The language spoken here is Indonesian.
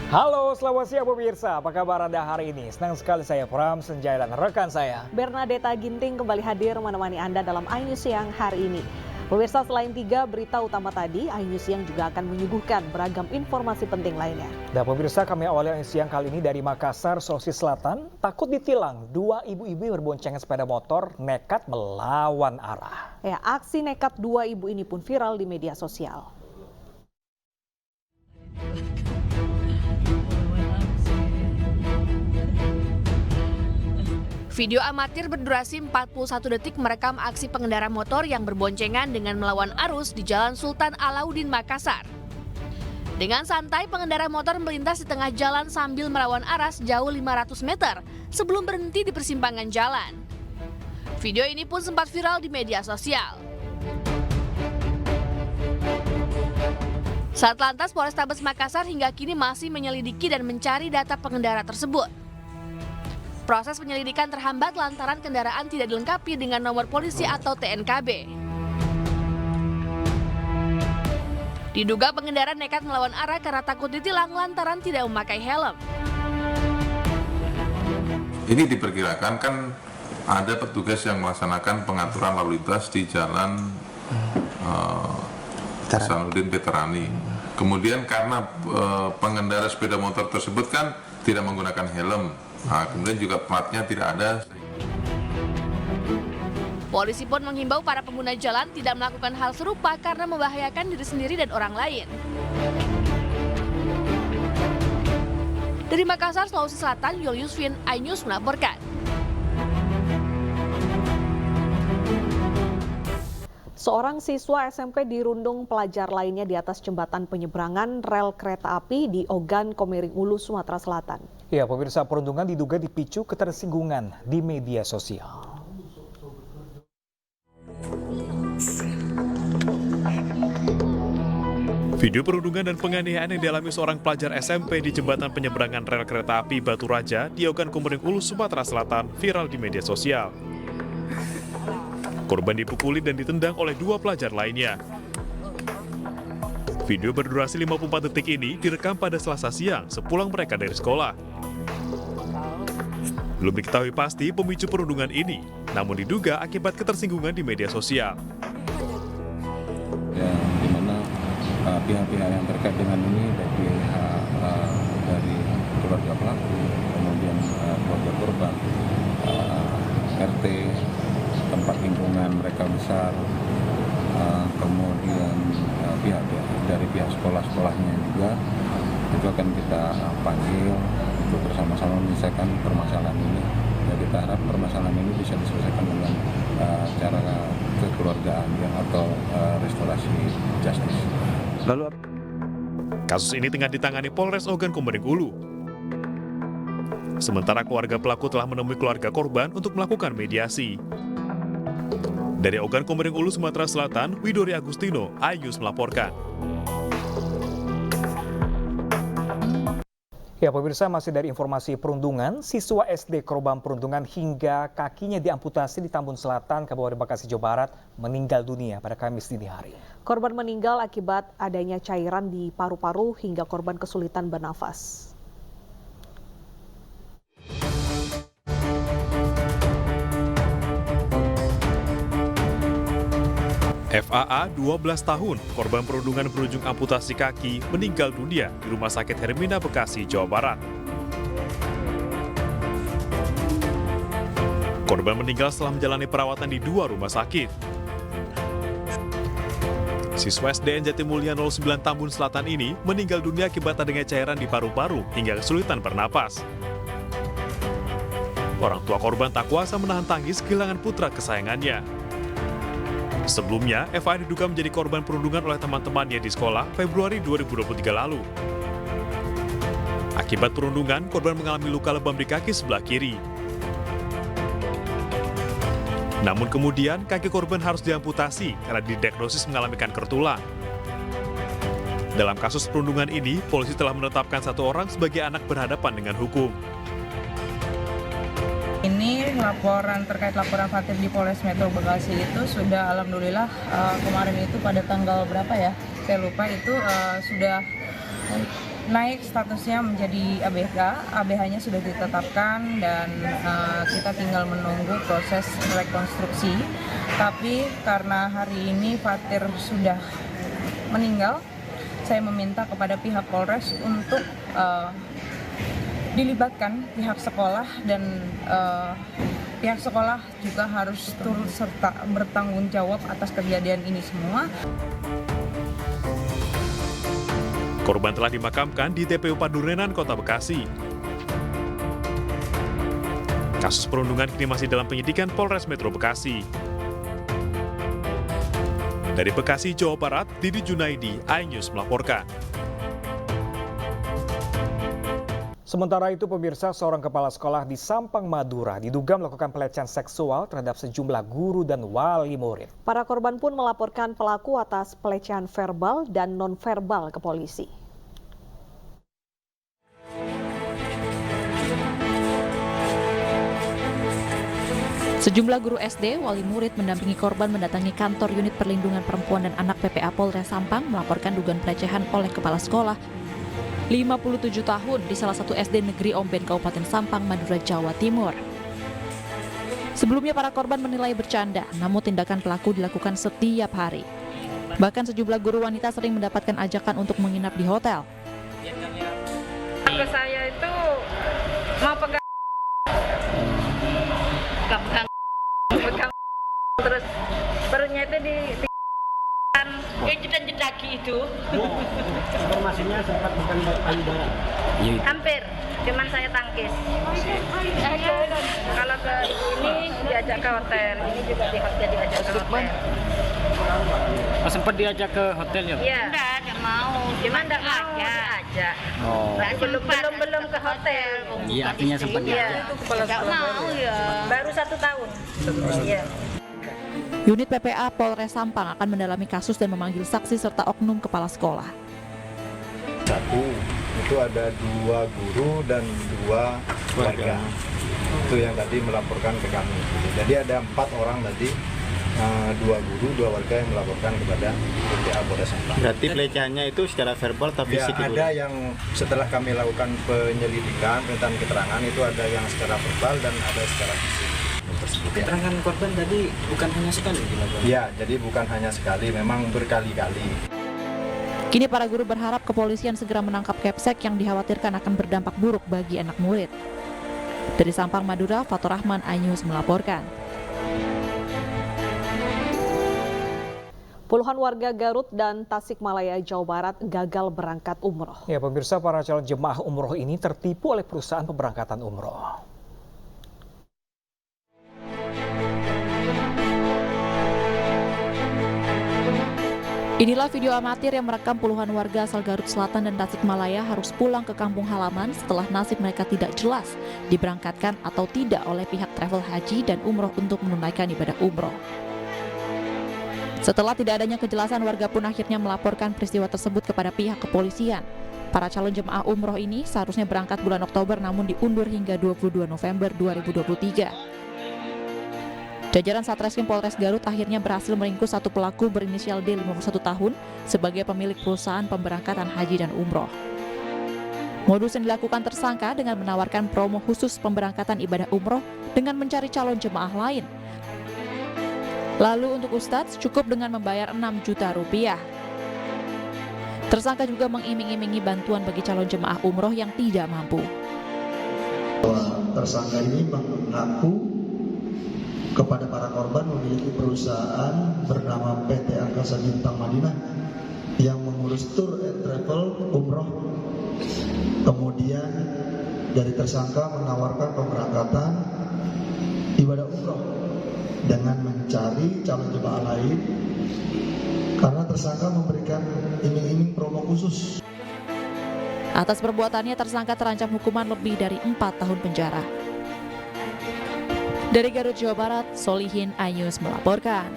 Halo, selamat siang pemirsa. Apa kabar Anda hari ini? Senang sekali saya Pram Senjaya dan rekan saya Bernadetta Ginting kembali hadir menemani Anda dalam iNews Siang hari ini. Pemirsa, selain 3 berita utama tadi, iNews Siang juga akan menyuguhkan beragam informasi penting lainnya. Dan pemirsa, kami awali iNews Siang kali ini dari Makassar, Sulawesi Selatan. Takut ditilang, 2 ibu-ibu berboncengan sepeda motor nekat melawan arah. Ya, aksi nekat 2 ibu ini pun viral di media sosial. Video amatir berdurasi 41 detik merekam aksi pengendara motor yang berboncengan dengan melawan arus di Jalan Sultan Alauddin, Makassar. Dengan santai, pengendara motor melintas di tengah jalan sambil melawan arah sejauh 500 meter sebelum berhenti di persimpangan jalan. Video ini pun sempat viral di media sosial. Satlantas Polrestabes Makassar hingga kini masih menyelidiki dan mencari data pengendara tersebut. Proses penyelidikan terhambat lantaran kendaraan tidak dilengkapi dengan nomor polisi atau TNKB. Diduga pengendara nekat melawan arah karena takut ditilang lantaran tidak memakai helm. Ini diperkirakan kan ada petugas yang melaksanakan pengaturan lalu lintas di jalan Hasanuddin Veterani. Kemudian karena pengendara sepeda motor tersebut kan tidak menggunakan helm. Nah, kemudian juga platnya tidak ada. Polisi pun menghimbau para pengguna jalan tidak melakukan hal serupa karena membahayakan diri sendiri dan orang lain. Dari Makassar, Sulawesi Selatan, Julius Vin, iNews melaporkan. Seorang siswa SMP dirundung pelajar lainnya di atas jembatan penyeberangan rel kereta api di Ogan, Komering Ulu, Sumatera Selatan. Ya, pemirsa, perundungan diduga dipicu ketersinggungan di media sosial. Video perundungan dan penganiayaan yang dialami seorang pelajar SMP di jembatan penyeberangan rel kereta api Batu Raja di Ogan, Komering Ulu, Sumatera Selatan viral di media sosial. Korban dipukuli dan ditendang oleh 2 pelajar lainnya. Video berdurasi 54 detik ini direkam pada Selasa siang sepulang mereka dari sekolah. Belum diketahui pasti pemicu perundungan ini, namun diduga akibat ketersinggungan di media sosial. Ya, di mana pihak-pihak yang terkait dengan ini, baik pihak dari keluarga pelaku, kemudian keluarga korban, RT, tempat lingkungan mereka besar, kemudian pihak dari pihak sekolah-sekolahnya juga, itu akan kita panggil untuk bersama-sama menyelesaikan permasalahan ini. Dan kita harap permasalahan ini bisa diselesaikan dengan cara kekeluargaan atau restorasi justice. Lalu, kasus ini tengah ditangani Polres Ogan, Komering Ulu. Sementara keluarga pelaku telah menemui keluarga korban untuk melakukan mediasi. Dari Ogan, Komering Ulu, Sumatera Selatan, Widori Agustino, iNews melaporkan. Ya, pemirsa, masih dari informasi perundungan, siswa SD korban perundungan hingga kakinya diamputasi di Tambun Selatan, Kabupaten Bekasi, Jawa Barat, meninggal dunia pada Kamis dini hari. Korban meninggal akibat adanya cairan di paru-paru hingga korban kesulitan bernafas. FAA 12 tahun, korban perundungan berujung amputasi kaki, meninggal dunia di Rumah Sakit Hermina Bekasi, Jawa Barat. Korban meninggal setelah menjalani perawatan di 2 rumah sakit. Siswa SDN Jatimulya 09 Tambun Selatan ini meninggal dunia akibat adanya cairan di paru-paru hingga kesulitan bernapas. Orang tua korban tak kuasa menahan tangis kehilangan putra kesayangannya. Sebelumnya, FA diduga menjadi korban perundungan oleh teman-temannya di sekolah Februari 2023 lalu. Akibat perundungan, korban mengalami luka lebam di kaki sebelah kiri. Namun kemudian, kaki korban harus diamputasi karena didiagnosis mengalami kanker tulang. Dalam kasus perundungan ini, polisi telah menetapkan 1 orang sebagai anak berhadapan dengan hukum. Ini laporan terkait laporan Fatir di Polres Metro Bekasi itu sudah alhamdulillah kemarin itu pada tanggal berapa ya? Saya lupa itu sudah naik statusnya menjadi ABH. ABH-nya sudah ditetapkan dan kita tinggal menunggu proses rekonstruksi. Tapi karena hari ini Fatir sudah meninggal, saya meminta kepada pihak Polres untuk dilibatkan pihak sekolah dan pihak sekolah juga harus turut serta bertanggung jawab atas kejadian ini semua. Korban telah dimakamkan di TPU Padurenan, Kota Bekasi. Kasus perundungan kini masih dalam penyidikan Polres Metro Bekasi. Dari Bekasi, Jawa Barat, Didi Junaidi, iNews melaporkan. Sementara itu, pemirsa, seorang kepala sekolah di Sampang, Madura diduga melakukan pelecehan seksual terhadap sejumlah guru dan wali murid. Para korban pun melaporkan pelaku atas pelecehan verbal dan non-verbal ke polisi. Sejumlah guru SD, wali murid mendampingi korban mendatangi kantor unit perlindungan perempuan dan anak PPA Polres Sampang melaporkan dugaan pelecehan oleh kepala sekolah 57 tahun di salah satu SD negeri Omben Kabupaten Sampang, Madura, Jawa Timur. Sebelumnya para korban menilai bercanda, namun tindakan pelaku dilakukan setiap hari. Bahkan sejumlah guru wanita sering mendapatkan ajakan untuk menginap di hotel. Ke saya itu mau pegang terus perutnya itu di jedaki itu. Informasinya sempat bukan payudara. Hampir, cuman saya tangkis. Kalau ke ini diajak ke hotel, ini juga diajak ke hotel. Oh, sempat diajak ke hotelnya? Iya. Enggak mau. Cuman enggak mau diajak. Oh. Belum ke hotel. Iya, artinya sempat diajak. Enggak mau ya. Baru 1 tahun. Iya. Unit PPA Polres Sampang akan mendalami kasus dan memanggil saksi serta oknum kepala sekolah. Satu, itu ada 2 guru dan 2 warga. Itu yang tadi melaporkan ke kami. Jadi ada 4 orang tadi, 2 guru, 2 warga yang melaporkan kepada PPA Polres Sampang. Berarti pelecehannya itu secara verbal atau Ya, fisik? ada yang setelah kami lakukan penyelidikan, permintaan keterangan, itu ada yang secara verbal dan ada secara fisik. Keterangan korban tadi bukan hanya sekali dilakukan? Ya, jadi bukan hanya sekali, memang berkali-kali. Kini para guru berharap kepolisian segera menangkap Kepsek yang dikhawatirkan akan berdampak buruk bagi anak murid. Dari Sampang, Madura, Fatur Rahman, iNews melaporkan. Puluhan warga Garut dan Tasikmalaya, Jawa Barat gagal berangkat umroh. Ya, pemirsa, para calon jemaah umroh ini tertipu oleh perusahaan pemberangkatan umroh. Inilah video amatir yang merekam puluhan warga asal Garut Selatan dan Tasikmalaya harus pulang ke kampung halaman setelah nasib mereka tidak jelas, diberangkatkan atau tidak oleh pihak travel haji dan umroh untuk menunaikan ibadah umroh. Setelah tidak adanya kejelasan, warga pun akhirnya melaporkan peristiwa tersebut kepada pihak kepolisian. Para calon jemaah umroh ini seharusnya berangkat bulan Oktober namun diundur hingga 22 November 2023. Jajaran Satreskrim Polres Garut akhirnya berhasil meringkus satu pelaku berinisial D 51 tahun sebagai pemilik perusahaan pemberangkatan haji dan umroh. Modus yang dilakukan tersangka dengan menawarkan promo khusus pemberangkatan ibadah umroh dengan mencari calon jemaah lain. Lalu untuk Ustadz cukup dengan membayar 6 juta rupiah. Tersangka juga mengiming-imingi bantuan bagi calon jemaah umroh yang tidak mampu. Tersangka ini mengaku kepada para korban memiliki perusahaan bernama PT Angkasa Bintang Madinah yang mengurus tour and travel umroh. Kemudian dari tersangka menawarkan pemberangkatan ibadah umroh dengan mencari calon jemaah lain karena tersangka memberikan iming-iming promo khusus. Atas perbuatannya tersangka terancam hukuman lebih dari 4 tahun penjara. Dari Garut, Jawa Barat, Solihin, iNews melaporkan.